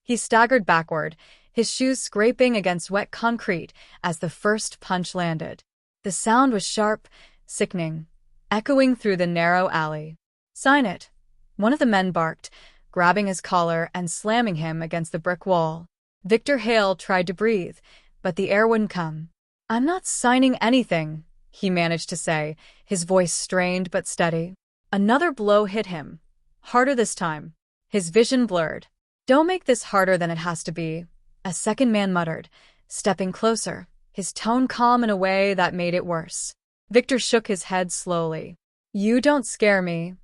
He staggered backward, his shoes scraping against wet concrete as the first punch landed. The sound was sharp, sickening, echoing through the narrow alley. "Sign it," one of the men barked, grabbing his collar and slamming him against the brick wall. Victor Hale tried to breathe, but the air wouldn't come. "I'm not signing anything," he managed to say, his voice strained but steady. Another blow hit him, harder this time. His vision blurred. "Don't make this harder than it has to be," a second man muttered, stepping closer, his tone calm in a way that made it worse. Victor shook his head slowly. "You don't scare me."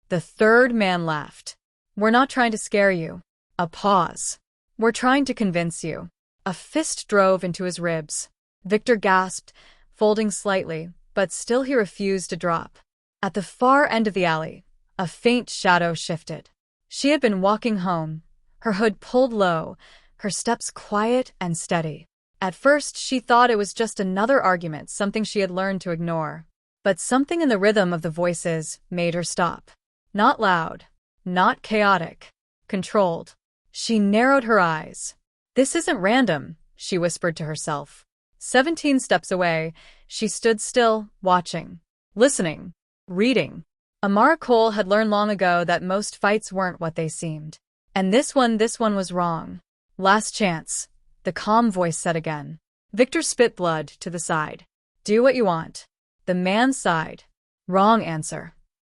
The third man laughed. "We're not trying to scare you." A pause. "We're trying to convince you." A fist drove into his ribs. Victor gasped, folding slightly, but still he refused to drop. At the far end of the alley, a faint shadow shifted. She had been walking home, her hood pulled low, her steps quiet and steady. At first, she thought it was just another argument, something she had learned to ignore. But something in the rhythm of the voices made her stop. Not loud, not chaotic, controlled. She narrowed her eyes. "This isn't random," she whispered to herself. 17 steps away, she stood still, watching, listening, reading. Amara Cole had learned long ago that most fights weren't what they seemed. And this one was wrong. "Last chance," the calm voice said again. Victor spit blood to the side. "Do what you want." The man sighed. "Wrong answer."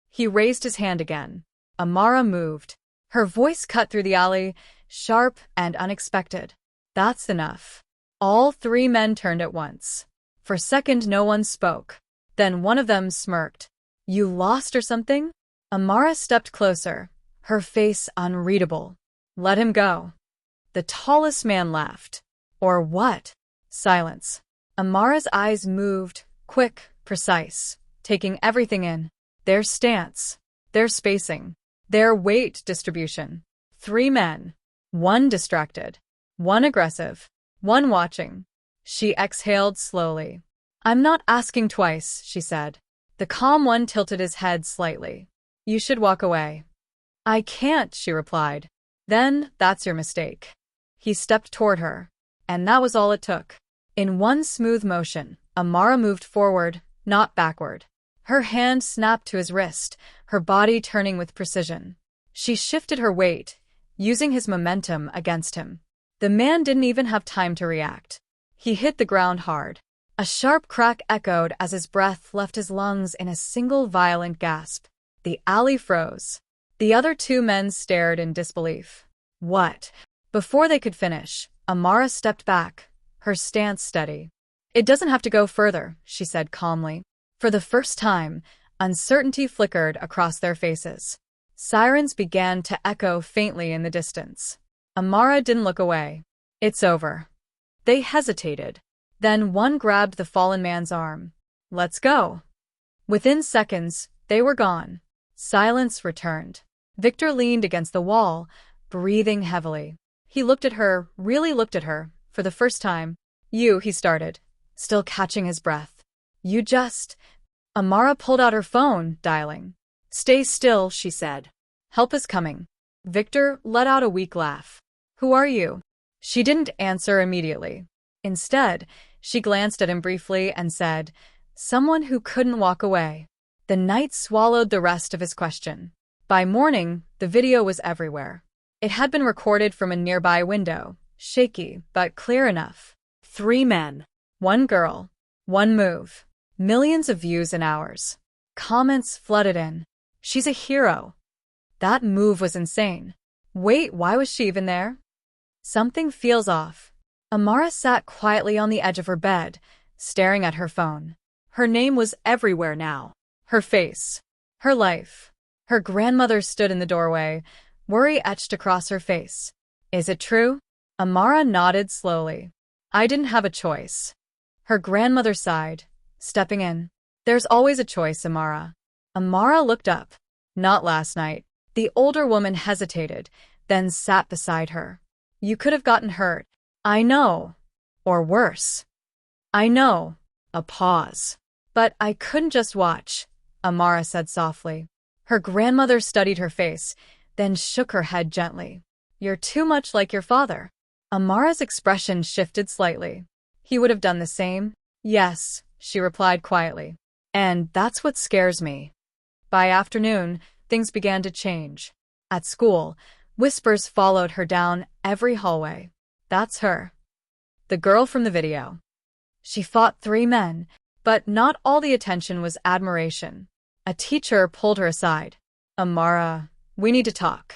He raised his hand again. Amara moved. Her voice cut through the alley, sharp and unexpected. "That's enough." All three men turned at once. For a second, no one spoke. Then one of them smirked. "You lost or something?" Amara stepped closer, her face unreadable. "Let him go." The tallest man laughed. "Or what?" Silence. Amara's eyes moved, quick, precise, taking everything in. Their stance, their spacing, their weight distribution. 3 men. One distracted, one aggressive, one watching. She exhaled slowly. "I'm not asking twice," she said. The calm one tilted his head slightly. "You should walk away." "I can't," she replied. "Then that's your mistake." He stepped toward her, and that was all it took. In one smooth motion, Amara moved forward, not backward. Her hand snapped to his wrist, her body turning with precision. She shifted her weight, using his momentum against him. The man didn't even have time to react. He hit the ground hard. A sharp crack echoed as his breath left his lungs in a single violent gasp. The alley froze. The other 2 men stared in disbelief. "What?" Before they could finish, Amara stepped back, her stance steady. "It doesn't have to go further," she said calmly. For the first time, uncertainty flickered across their faces. Sirens began to echo faintly in the distance. Amara didn't look away. "It's over." They hesitated. Then one grabbed the fallen man's arm. "Let's go." Within seconds, they were gone. Silence returned. Victor leaned against the wall, breathing heavily. He looked at her, really looked at her, for the first time. "You," he started, still catching his breath. "You just—" Amara pulled out her phone, dialing. "Stay still," she said. "Help is coming." Victor let out a weak laugh. "Who are you?" She didn't answer immediately. Instead, she glanced at him briefly and said, "Someone who couldn't walk away." The night swallowed the rest of his question. By morning, the video was everywhere. It had been recorded from a nearby window, shaky but clear enough. 3 men, 1 girl, 1 move. Millions of views in hours. Comments flooded in. "She's a hero." "That move was insane." "Wait, why was she even there?" "Something feels off." Amara sat quietly on the edge of her bed, staring at her phone. Her name was everywhere now. Her face. Her life. Her grandmother stood in the doorway, worry etched across her face. "Is it true?" Amara nodded slowly. "I didn't have a choice." Her grandmother sighed, stepping in. "There's always a choice, Amara." Amara looked up. "Not last night." The older woman hesitated, then sat beside her. "You could have gotten hurt." "I know." "Or worse." "I know." A pause. "But I couldn't just watch," Amara said softly. Her grandmother studied her face, then shook her head gently. You're too much like your father. Amara's expression shifted slightly. He would have done the same? Yes, she replied quietly. And that's what scares me. By afternoon, things began to change. At school, whispers followed her down every hallway. That's her. The girl from the video. She fought 3 men, but not all the attention was admiration. A teacher pulled her aside. Amara, we need to talk.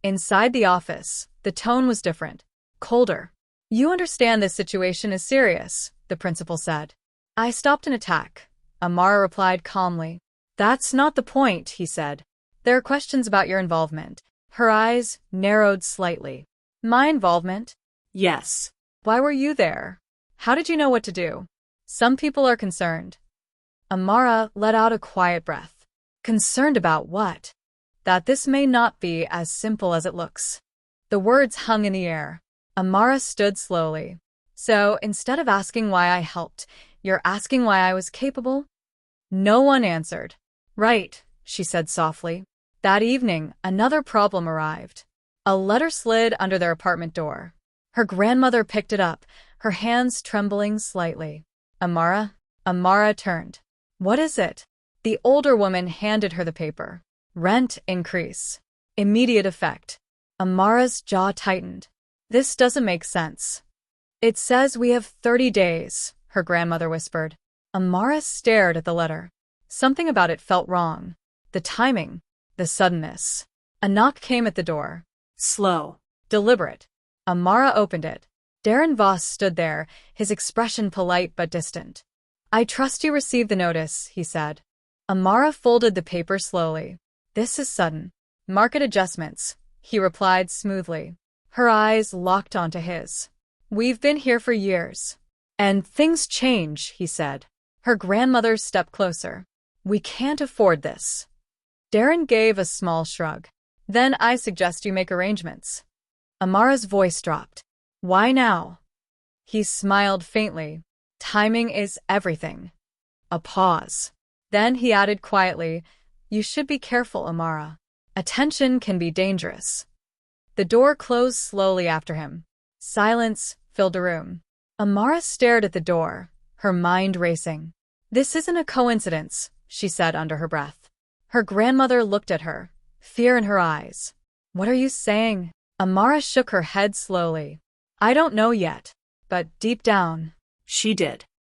Inside the office, the tone was different, colder. You understand this situation is serious, the principal said. I stopped an attack, Amara replied calmly. That's not the point, he said. There are questions about your involvement. Her eyes narrowed slightly. My involvement? Yes. Why were you there? How did you know what to do? Some people are concerned. Amara let out a quiet breath. Concerned about what? That this may not be as simple as it looks. The words hung in the air. Amara stood slowly. So, instead of asking why I helped, you're asking why I was capable? No one answered. Right, she said softly. That evening, another problem arrived. A letter slid under their apartment door. Her grandmother picked it up, her hands trembling slightly. Amara? Amara turned. What is it? The older woman handed her the paper. Rent increase. Immediate effect. Amara's jaw tightened. This doesn't make sense. It says we have 30 days, her grandmother whispered. Amara stared at the letter. Something about it felt wrong. The timing, the suddenness. A knock came at the door. Slow. Deliberate. Amara opened it. Darren Voss stood there, his expression polite but distant. I trust you received the notice, he said. Amara folded the paper slowly. This is sudden. Market adjustments, he replied smoothly. Her eyes locked onto his. We've been here for years. And things change, he said. Her grandmother stepped closer. We can't afford this. Darren gave a small shrug. Then I suggest you make arrangements. Amara's voice dropped. Why now? He smiled faintly. Timing is everything. A pause. Then he added quietly, You should be careful, Amara. Attention can be dangerous. The door closed slowly after him. Silence filled the room. Amara stared at the door, her mind racing. This isn't a coincidence, she said under her breath. Her grandmother looked at her, fear in her eyes. What are you saying? Amara shook her head slowly. I don't know yet, but deep down, she did.